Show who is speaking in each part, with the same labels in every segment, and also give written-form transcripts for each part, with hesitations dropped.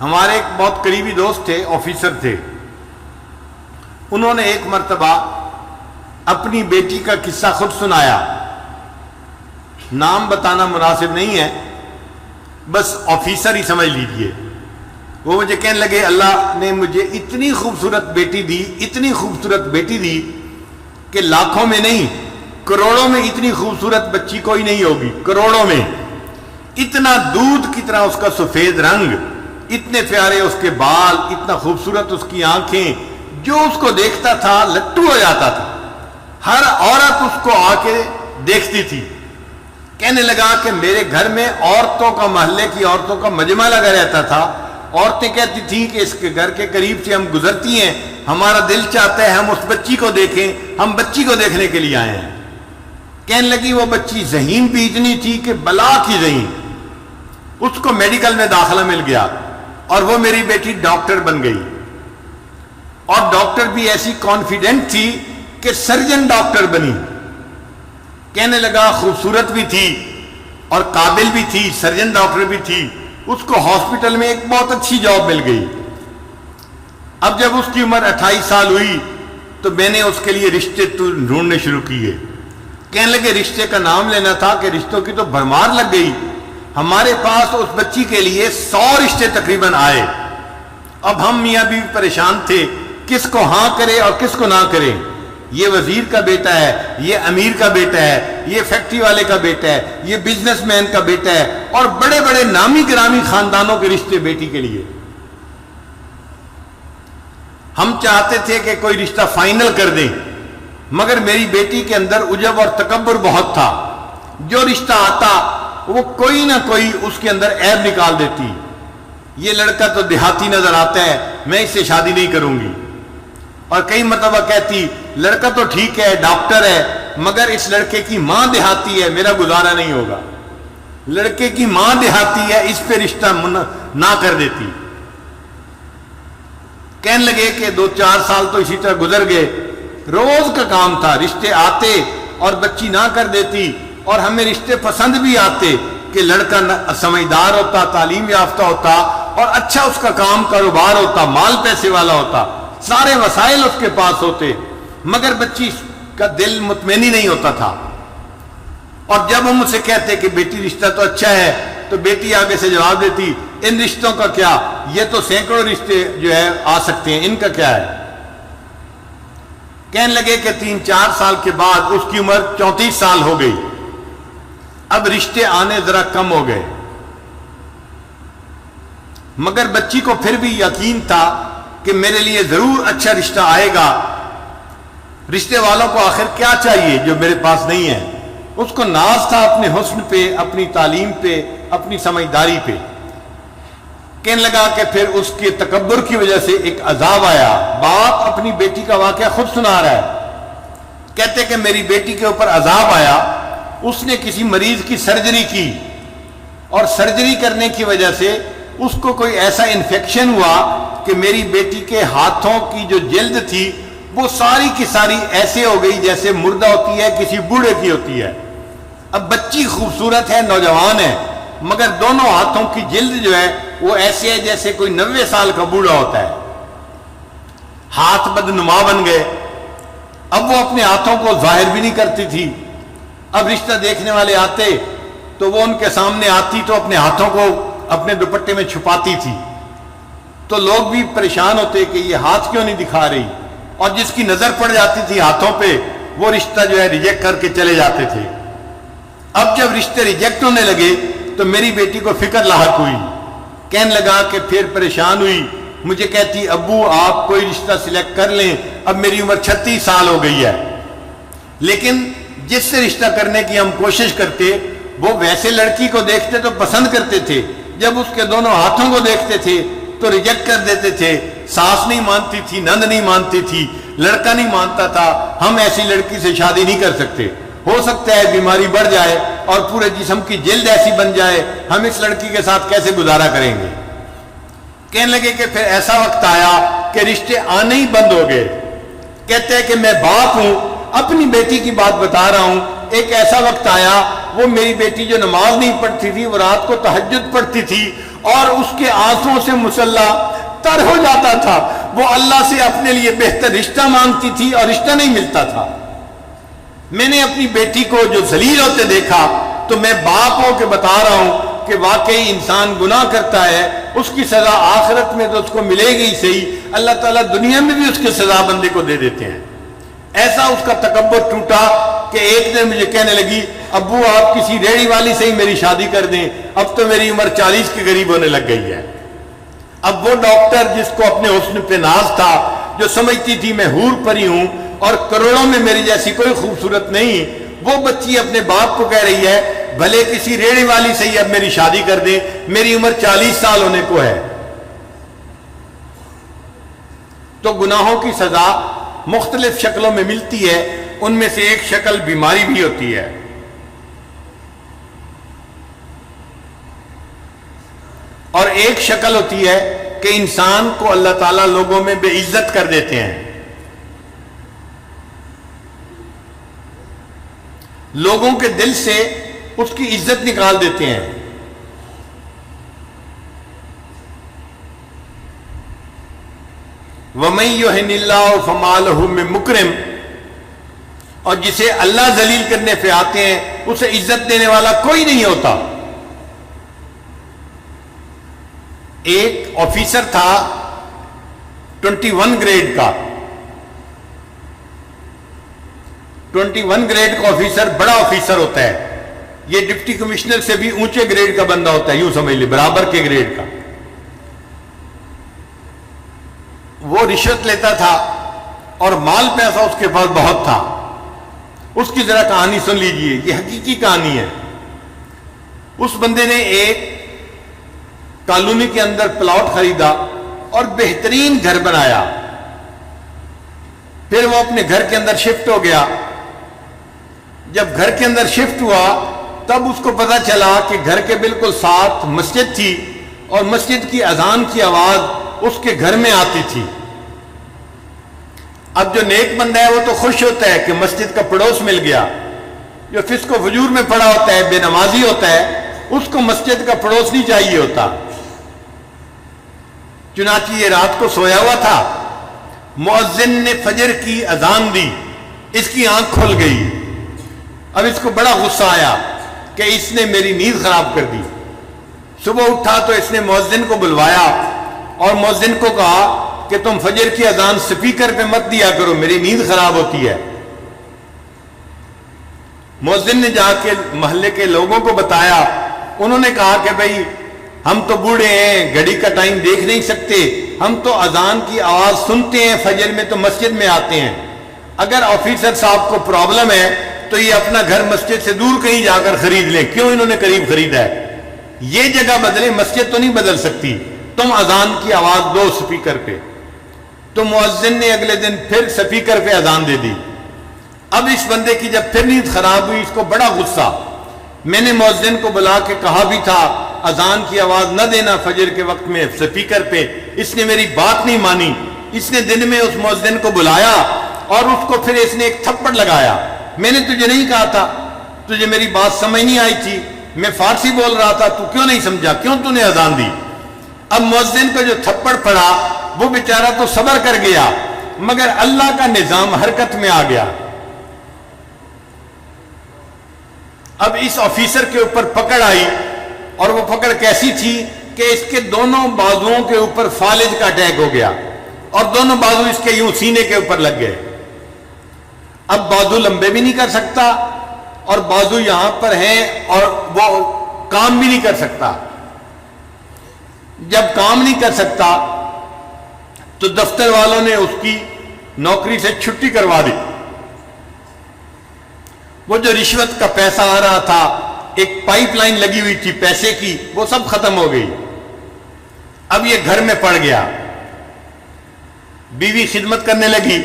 Speaker 1: ہمارے ایک بہت قریبی دوست تھے، آفیسر تھے، انہوں نے ایک مرتبہ اپنی بیٹی کا قصہ خود سنایا، نام بتانا مناسب نہیں ہے، بس آفیسر ہی سمجھ لیجئے۔ وہ مجھے کہنے لگے اللہ نے مجھے اتنی خوبصورت بیٹی دی، اتنی خوبصورت بیٹی دی کہ لاکھوں میں نہیں کروڑوں میں اتنی خوبصورت بچی کوئی نہیں ہوگی، کروڑوں میں۔ اتنا دودھ کی طرح اس کا سفید رنگ، اتنے پیارے اس کے بال، اتنا خوبصورت اس کی آنکھیں، جو اس کو دیکھتا تھا لٹو ہو جاتا تھا۔ ہر عورت اس کو آ کے دیکھتی تھی۔ کہنے لگا کہ میرے گھر میں عورتوں کا، محلے کی عورتوں کا مجمع لگا رہتا تھا۔ عورتیں کہتی تھیں کہ اس کے گھر کے قریب سے ہم گزرتی ہیں، ہمارا دل چاہتا ہے ہم اس بچی کو دیکھیں، ہم بچی کو دیکھنے کے لیے آئے ہیں۔ کہنے لگی وہ بچی ذہین بھی اتنی تھی کہ بلا کی ذہین، اس کو میڈیکل میں داخلہ مل گیا اور وہ میری بیٹی ڈاکٹر بن گئی، اور ڈاکٹر بھی ایسی کانفیڈنٹ تھی کہ سرجن ڈاکٹر بنی۔ کہنے لگا خوبصورت بھی تھی اور قابل بھی تھی، سرجن ڈاکٹر بھی تھی، اس کو ہاسپٹل میں ایک بہت اچھی جاب مل گئی۔ اب جب اس کی عمر 28 سال ہوئی تو میں نے اس کے لیے رشتے ڈھونڈنے شروع کیے۔ کہنے لگے رشتے کا نام لینا تھا کہ رشتوں کی تو بھرمار لگ گئی، ہمارے پاس اس بچی کے لیے 100 رشتے تقریباً آئے۔ اب ہم میاں بیوی پریشان تھے، کس کو ہاں کرے اور کس کو نہ کرے۔ یہ وزیر کا بیٹا ہے، یہ امیر کا بیٹا ہے، یہ فیکٹری والے کا بیٹا ہے، یہ بزنس مین کا بیٹا ہے، اور بڑے بڑے نامی گرامی خاندانوں کے رشتے بیٹی کے لیے۔ ہم چاہتے تھے کہ کوئی رشتہ فائنل کر دیں، مگر میری بیٹی کے اندر عجب اور تکبر بہت تھا۔ جو رشتہ آتا وہ کوئی نہ کوئی اس کے اندر عیب نکال دیتی۔ یہ لڑکا تو دیہاتی نظر آتا ہے، میں اس سے شادی نہیں کروں گی۔ اور کئی مرتبہ کہتی لڑکا تو ٹھیک ہے، ڈاکٹر ہے، مگر اس لڑکے کی ماں دیہاتی ہے، میرا گزارا نہیں ہوگا۔ لڑکے کی ماں دیہاتی ہے، اس پہ رشتہ نہ کر دیتی۔ کہنے لگے کہ 2-4 سال تو اسی طرح گزر گئے، روز کا کام تھا، رشتے آتے اور بچی نہ کر دیتی، اور ہمیں رشتے پسند بھی آتے کہ لڑکا سمجھدار ہوتا، تعلیم یافتہ ہوتا، اور اچھا اس کا کام کاروبار ہوتا، مال پیسے والا ہوتا، سارے وسائل اس کے پاس ہوتے، مگر بچی کا دل مطمئن ہی نہیں ہوتا تھا۔ اور جب ہم اسے کہتے کہ بیٹی رشتہ تو اچھا ہے، تو بیٹی آگے سے جواب دیتی ان رشتوں کا کیا، یہ تو سینکڑوں رشتے جو ہے آ سکتے ہیں، ان کا کیا ہے۔ کہنے لگے کہ 3-4 سال کے بعد اس کی عمر 34 سال ہو گئی، اب رشتے آنے ذرا کم ہو گئے، مگر بچی کو پھر بھی یقین تھا کہ میرے لیے ضرور اچھا رشتہ آئے گا۔ رشتے والوں کو آخر کیا چاہیے جو میرے پاس نہیں ہے؟ اس کو ناز تھا اپنے حسن پہ، اپنی تعلیم پہ، اپنی سمجھداری پہ۔ کہنے لگا کہ پھر اس کے تکبر کی وجہ سے ایک عذاب آیا۔ باپ اپنی بیٹی کا واقعہ خود سنا رہا ہے، کہتے کہ میری بیٹی کے اوپر عذاب آیا، اس نے کسی مریض کی سرجری کی، اور سرجری کرنے کی وجہ سے اس کو کوئی ایسا انفیکشن ہوا کہ میری بیٹی کے ہاتھوں کی جو جلد تھی وہ ساری کی ساری ایسے ہو گئی جیسے مردہ ہوتی ہے، کسی بوڑھے کی ہوتی ہے۔ اب بچی خوبصورت ہے، نوجوان ہے، مگر دونوں ہاتھوں کی جلد جو ہے وہ ایسے ہے جیسے کوئی 90 سال کا بوڑھا ہوتا ہے، ہاتھ بدنما بن گئے۔ اب وہ اپنے ہاتھوں کو ظاہر بھی نہیں کرتی تھی۔ اب رشتہ دیکھنے والے آتے تو وہ ان کے سامنے آتی تو اپنے ہاتھوں کو اپنے دوپٹے میں چھپاتی تھی، تو لوگ بھی پریشان ہوتے کہ یہ ہاتھ کیوں نہیں دکھا رہی، اور جس کی نظر پڑ جاتی تھی ہاتھوں پہ وہ رشتہ جو ہے ریجیکٹ کر کے چلے جاتے تھے۔ اب جب رشتے ریجیکٹ ہونے لگے تو میری بیٹی کو فکر لاحق ہوئی، کہنے لگا کہ پھر پریشان ہوئی، مجھے کہتی ابو آپ کوئی رشتہ سلیکٹ کر لیں، اب میری عمر 36 سال ہو گئی ہے، لیکن جس سے رشتہ کرنے کی ہم کوشش کرتے وہ ویسے لڑکی کو دیکھتے تو پسند کرتے تھے، جب اس کے دونوں ہاتھوں کو دیکھتے تھے تو ریجیکٹ کر دیتے تھے۔ ساس نہیں مانتی تھی، نند نہیں مانتی تھی، لڑکا نہیں مانتا تھا، ہم ایسی لڑکی سے شادی نہیں کر سکتے، ہو سکتا ہے بیماری بڑھ جائے اور پورے جسم کی جلد ایسی بن جائے، ہم اس لڑکی کے ساتھ کیسے گزارا کریں گے۔ کہنے لگے کہ پھر ایسا وقت آیا کہ رشتے آنے ہی بند ہو گئے۔ کہتے ہیں کہ میں باپ ہوں، اپنی بیٹی کی بات بتا رہا ہوں، ایک ایسا وقت آیا وہ میری بیٹی جو نماز نہیں پڑھتی تھی وہ رات کو تہجد پڑھتی تھی، اور اس کے آنسوں سے مسلح تر ہو جاتا تھا، وہ اللہ سے اپنے لیے بہتر رشتہ مانگتی تھی اور رشتہ نہیں ملتا تھا۔ میں نے اپنی بیٹی کو جو ذلیل ہوتے دیکھا تو میں باپ ہو کے بتا رہا ہوں کہ واقعی انسان گناہ کرتا ہے، اس کی سزا آخرت میں تو اس کو ملے گی ہی صحیح، اللہ تعالیٰ دنیا میں بھی اس کی سزا بندے کو دے دیتے ہیں۔ ایسا اس کا تکبر ٹوٹا کہ ایک دن مجھے کہنے لگی، ابو آپ کسی ریڑھی والی سے ہی میری شادی کر دیں، اب تو میری عمر 40 کے قریب ہونے لگ گئی ہے۔ اب وہ ڈاکٹر جس کو اپنے حسن پہ ناز تھا، جو سمجھتی تھی میں حور پری ہوں اور کروڑوں میں میری جیسی کوئی خوبصورت نہیں، وہ بچی اپنے باپ کو کہہ رہی ہے بھلے کسی ریڑھی والی سے ہی اب میری شادی کر دیں، میری عمر 40 سال ہونے کو ہے۔ تو گناہوں کی سزا مختلف شکلوں میں ملتی ہے، ان میں سے ایک شکل بیماری بھی ہوتی ہے۔ اور ایک شکل ہوتی ہے کہ انسان کو اللہ تعالیٰ لوگوں میں بے عزت کر دیتے ہیں، لوگوں کے دل سے اس کی عزت نکال دیتے ہیں۔ وَمَن يُهِنِ اللَّهُ فَمَا لَهُ مِن مُكْرِمٍ، اور جسے اللہ ذلیل کرنے پہ آتے ہیں اسے عزت دینے والا کوئی نہیں ہوتا۔ ایک آفیسر تھا 21 گریڈ کا، 21 گریڈ کا آفیسر بڑا آفیسر ہوتا ہے، یہ ڈپٹی کمشنر سے بھی اونچے گریڈ کا بندہ ہوتا ہے، یوں سمجھ لیں برابر کے گریڈ کا۔ وہ رشوت لیتا تھا اور مال پیسہ اس کے پاس بہت تھا۔ اس کی ذرا کہانی سن لیجئے، یہ حقیقی کہانی ہے۔ اس بندے نے ایک کالونی کے اندر پلاٹ خریدا اور بہترین گھر بنایا، پھر وہ اپنے گھر کے اندر شفٹ ہو گیا۔ جب گھر کے اندر شفٹ ہوا تب اس کو پتا چلا کہ گھر کے بالکل ساتھ مسجد تھی اور مسجد کی اذان کی آواز اس کے گھر میں آتی تھی۔ اب جو نیک بندہ ہے وہ تو خوش ہوتا ہے کہ مسجد کا پڑوس مل گیا، جو فسق و فجور میں پڑا ہوتا ہے، بے نمازی ہوتا ہے، اس کو مسجد کا پڑوس نہیں چاہیے ہوتا۔ چنانچہ یہ رات کو سویا ہوا تھا، مؤذن نے فجر کی اذان دی، اس کی آنکھ کھل گئی۔ اب اس کو بڑا غصہ آیا کہ اس نے میری نیند خراب کر دی۔ صبح اٹھا تو اس نے مؤذن کو بلوایا اور مؤذن کو کہا کہ تم فجر کی اذان سپیکر پہ مت دیا کرو، میری نیند خراب ہوتی ہے۔ مؤذن نے جا کے محلے کے لوگوں کو بتایا، انہوں نے کہا کہ بھائی ہم تو بوڑھے ہیں، گھڑی کا ٹائم دیکھ نہیں سکتے، ہم تو اذان کی آواز سنتے ہیں فجر میں تو مسجد میں آتے ہیں، اگر آفیسر صاحب کو پرابلم ہے تو یہ اپنا گھر مسجد سے دور کہیں جا کر خرید لیں، کیوں انہوں نے قریب خریدا ہے؟ یہ جگہ بدلے، مسجد تو نہیں بدل سکتی، تم اذان کی آواز دو سپیکر پہ۔ تو مؤذن نے اگلے دن پھر سپیکر پہ اذان دے دی۔ اب اس بندے کی جب پھر نیند خراب ہوئی، اس کو بڑا غصہ۔ میں نے مؤذن کو بلا کے کہا بھی تھا اذان کی آواز نہ دینا فجر کے وقت میں سپیکر پہ، اس نے میری بات نہیں مانی۔ اس نے دن میں اس مؤذن کو بلایا اور اس کو پھر اس نے ایک تھپڑ لگایا۔ میں نے تجھے نہیں کہا تھا؟ تجھے میری بات سمجھ نہیں آئی تھی؟ میں فارسی بول رہا تھا، تو کیوں نہیں سمجھا؟ کیوں تو نے اذان دی؟ اب مؤذن کو جو تھپڑ پڑا وہ بیچارہ تو صبر کر گیا، مگر اللہ کا نظام حرکت میں آ گیا۔ اب اس آفیسر کے اوپر پکڑ آئی، اور وہ پکڑ کیسی تھی کہ اس کے دونوں بازوؤں کے اوپر فالج کا اٹیک ہو گیا اور دونوں بازو اس کے یوں سینے کے اوپر لگ گئے۔ اب بازو لمبے بھی نہیں کر سکتا اور بازو یہاں پر ہیں اور وہ کام بھی نہیں کر سکتا۔ جب کام نہیں کر سکتا تو دفتر والوں نے اس کی نوکری سے چھٹی کروا دی۔ وہ جو رشوت کا پیسہ آ رہا تھا، ایک پائپ لائن لگی ہوئی تھی پیسے کی، وہ سب ختم ہو گئی۔ اب یہ گھر میں پڑ گیا۔ بیوی خدمت کرنے لگی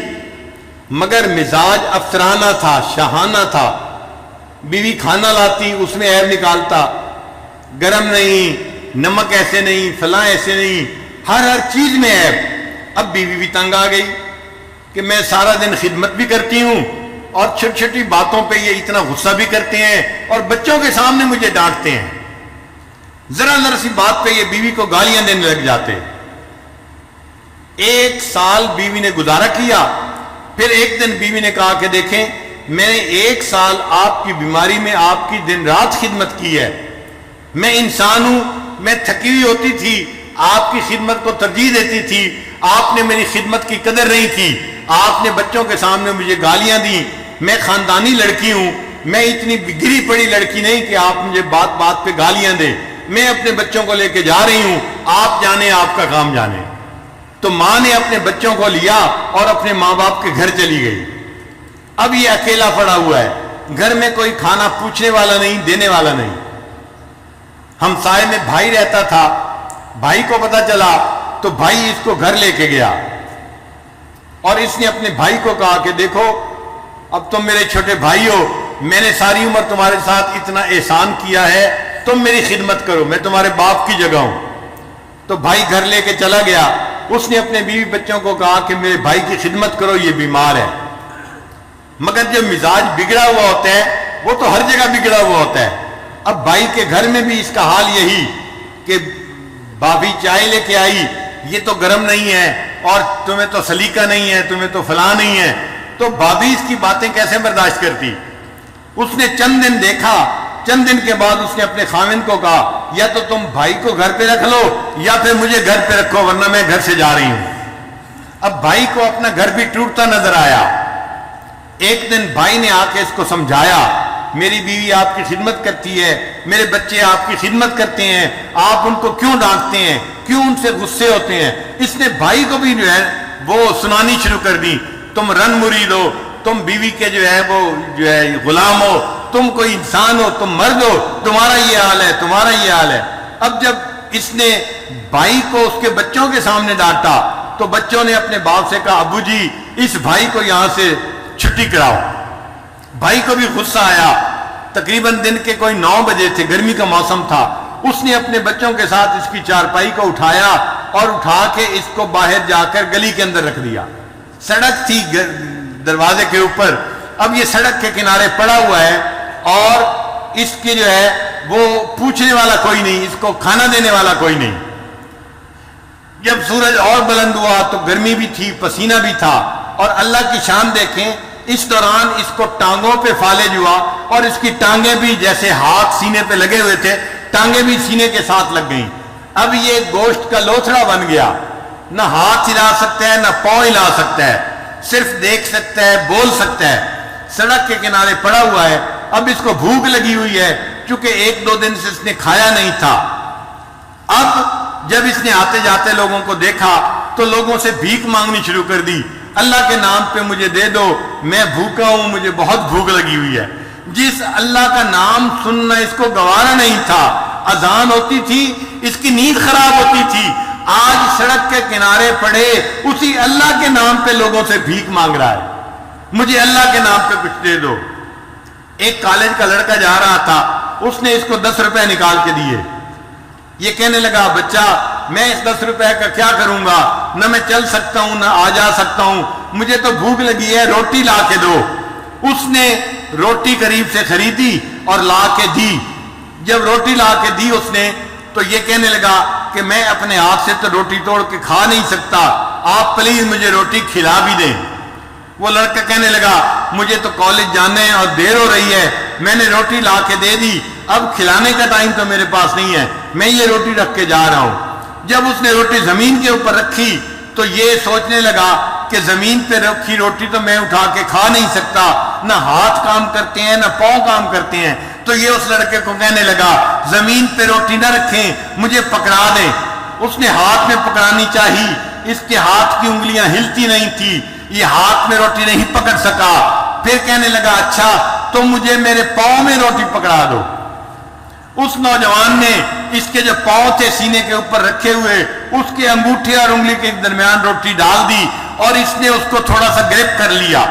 Speaker 1: مگر مزاج افسرانہ تھا، شاہانہ تھا۔ بیوی کھانا لاتی، اس میں عیب نکالتا، گرم نہیں، نمک ایسے نہیں، فلاں ایسے نہیں، ہر چیز میں عیب۔ اب بیوی بھی تنگ آ گئی کہ میں سارا دن خدمت بھی کرتی ہوں اور چھوٹی چھوٹی باتوں پہ یہ اتنا غصہ بھی کرتے ہیں اور بچوں کے سامنے مجھے ڈانٹتے ہیں۔ ذرا ذرا سی بات پہ یہ بیوی کو گالیاں دینے لگ جاتے. 1 سال بیوی نے گزارا کیا. پھر ایک دن بیوی نے کہا کہ دیکھیں میں نے 1 سال آپ کی بیماری میں آپ کی دن رات خدمت کی ہے. میں انسان ہوں, میں تھکی ہوئی ہوتی تھی, آپ کی خدمت کو ترجیح دیتی تھی. آپ نے میری خدمت کی قدر نہیں کی. آپ نے بچوں کے سامنے مجھے گالیاں دی. میں خاندانی لڑکی ہوں, میں اتنی گری پڑی لڑکی نہیں کہ آپ مجھے بات بات پہ گالیاں دیں. میں اپنے بچوں کو لے کے جا رہی ہوں, آپ جانے, آپ کا کام جانے. تو ماں نے اپنے بچوں کو لیا اور اپنے ماں باپ کے گھر چلی گئی. اب یہ اکیلا پڑا ہوا ہے, گھر میں کوئی کھانا پوچھنے والا نہیں, دینے والا نہیں. ہمسائے میں بھائی رہتا تھا, بھائی کو پتا چلا تو بھائی اس کو گھر لے کے گیا اور اس نے اپنے بھائی کو کہا کہ دیکھو اب تم میرے چھوٹے بھائی ہو, میں نے ساری عمر تمہارے ساتھ اتنا احسان کیا ہے, تم میری خدمت کرو, میں تمہارے باپ کی جگہ ہوں. تو بھائی گھر لے کے چلا گیا. اس نے اپنے بیوی بچوں کو کہا کہ میرے بھائی کی خدمت کرو, یہ بیمار ہے. مگر جو مزاج بگڑا ہوا ہوتا ہے وہ تو ہر جگہ بگڑا ہوا ہوتا ہے. اب بھائی کے گھر میں بھی اس کا حال یہی کہ بھابھی چائے لے کے آئی, یہ تو گرم نہیں ہے, اور تمہیں تو سلیقہ نہیں ہے, تمہیں تو فلاں نہیں ہے. تو بھابھی اس کی باتیں کیسے برداشت کرتی. اس نے چند دن دیکھا, چند دن کے بعد اس نے اپنے خاوند کو کہا یا تو تم بھائی کو گھر پہ رکھ لو یا پھر مجھے گھر پہ رکھو, ورنہ میں گھر سے جا رہی ہوں. اب بھائی کو اپنا گھر بھی ٹوٹتا نظر آیا. ایک دن بھائی نے آ کے اس کو سمجھایا, میری بیوی آپ کی خدمت کرتی ہے, میرے بچے آپ کی خدمت کرتے ہیں, آپ ان کو کیوں ڈانٹتے ہیں, کیوں ان سے غصے ہوتے ہیں. اس نے بھائی کو بھی جو ہے وہ سنانی شروع کر دی, تم رن مرید ہو, تم بیوی کے جو ہے غلام ہو, تم کوئی انسان ہو, تم مرد ہو, تمہارا یہ حال ہے, تمہارا یہ حال ہے. اب جب اس نے بھائی کو اس کے بچوں کے سامنے ڈانٹا تو بچوں نے اپنے باپ سے کہا ابو جی اس بھائی کو یہاں سے چھٹی کراؤ. بھائی کو بھی غصہ آیا. تقریباً دن کے کوئی 9 بجے تھے, گرمی کا موسم تھا. اس نے اپنے بچوں کے ساتھ اس کی چارپائی کو اٹھایا اور اٹھا کے اس کو باہر جا کر گلی کے اندر رکھ دیا. سڑک تھی دروازے کے اوپر. اب یہ سڑک کے کنارے پڑا ہوا ہے اور اس کی جو ہے وہ پوچھنے والا کوئی نہیں, اس کو کھانا دینے والا کوئی نہیں. جب سورج اور بلند ہوا تو گرمی بھی تھی, پسینہ بھی تھا, اور اللہ کی شان دیکھیں اس دوران اس کو ٹانگوں پہ فالج ہوا اور اس کی ٹانگیں بھی جیسے ہاتھ سینے پہ لگے ہوئے تھے, ٹانگیں بھی سینے کے ساتھ لگ گئیں. اب یہ گوشت کا لوتھڑا بن گیا, نہ ہاتھ ہلا سکتا ہے نہ پاؤں ہلا سکتا ہے, صرف دیکھ سکتا ہے, بول سکتا ہے. سڑک کے کنارے پڑا ہوا ہے. اب اس کو بھوک لگی ہوئی ہے چونکہ 1-2 دن سے اس نے کھایا نہیں تھا. اب جب اس نے آتے جاتے لوگوں کو دیکھا تو لوگوں سے بھیک مانگنی شروع کر دی, اللہ کے نام پہ مجھے دے دو, میں بھوکا ہوں, مجھے بہت بھوک لگی ہوئی ہے. جس اللہ کا نام سننا اس کو گوارا نہیں تھا, اذان ہوتی تھی اس کی نیند خراب ہوتی تھی, آج سڑک کے کنارے پڑے اسی اللہ کے نام پہ لوگوں سے بھیک مانگ رہا ہے, مجھے اللہ کے نام پہ کچھ دے دو. ایک کالج کا لڑکا جا رہا تھا, اس نے اس کو 10 روپے نکال کے دیے. یہ کہنے لگا بچہ میں اس 10 روپے کا کیا کروں گا, نہ میں چل سکتا ہوں نہ آ جا سکتا ہوں, مجھے تو بھوک لگی ہے, روٹی لا کے دو. اس نے روٹی قریب سے خریدی اور لا کے دی. جب روٹی لا کے دی اس نے تو یہ کہنے لگا کہ میں اپنے ہاتھ سے تو روٹی توڑ کے کھا نہیں سکتا, آپ پلیز مجھے روٹی کھلا بھی دیں. وہ لڑکا کہنے لگا مجھے تو کالج جانے ہیں اور دیر ہو رہی ہے, میں نے روٹی لا کے دے دی, اب کھلانے کا ٹائم تو میرے پاس نہیں ہے, میں یہ روٹی رکھ کے جا رہا ہوں. جب اس نے روٹی زمین کے اوپر رکھی تو یہ سوچنے لگا کہ زمین پہ رکھی روٹی تو میں اٹھا کے کھا نہیں سکتا, نہ ہاتھ کام کرتے ہیں نہ پاؤں کام کرتے ہیں. تو یہ اس لڑکے کو کہنے لگا زمین پہ روٹی نہ رکھیں, مجھے پکڑا دیں. اس نے ہاتھ میں پکڑانی چاہی, اس کے ہاتھ کی انگلیاں ہلتی نہیں تھی, یہ ہاتھ میں روٹی نہیں پکڑ سکا. پھر کہنے لگا اچھا تو مجھے میرے پاؤں میں روٹی پکڑا دو. اس نوجوان نے اس کے جو پاؤں تھے سینے کے اوپر رکھے ہوئے, اس کے انگوٹھے اور انگلی کے درمیان روٹی ڈال دی اور اس نے اس کو تھوڑا سا گرپ کر لیا.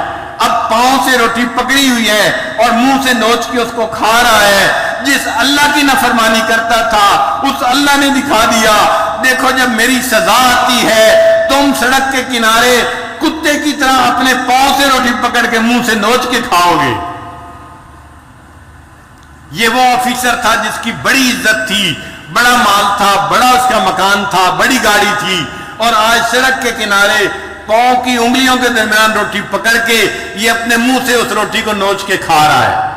Speaker 1: اب پاؤں سے روٹی پکڑی ہوئی ہے اور منہ سے نوچ کے اس کو کھا رہا ہے. جس اللہ کی نافرمانی کرتا تھا اس اللہ نے دکھا دیا, دیکھو جب میری سزا آتی ہے تم سڑک کے کنارے کتے کی طرح اپنے پاؤں سے روٹی پکڑ کے منہ سے نوچ کے کھاؤ گے. یہ وہ آفیسر تھا جس کی بڑی عزت تھی, بڑا مال تھا، بڑا اس کا مکان تھا، بڑی گاڑی تھی، اور آج سڑک کے کنارے پاؤں کی انگلیوں کے درمیان روٹی پکڑ کے یہ اپنے منہ سے اس روٹی کو نوچ کے کھا رہا ہے۔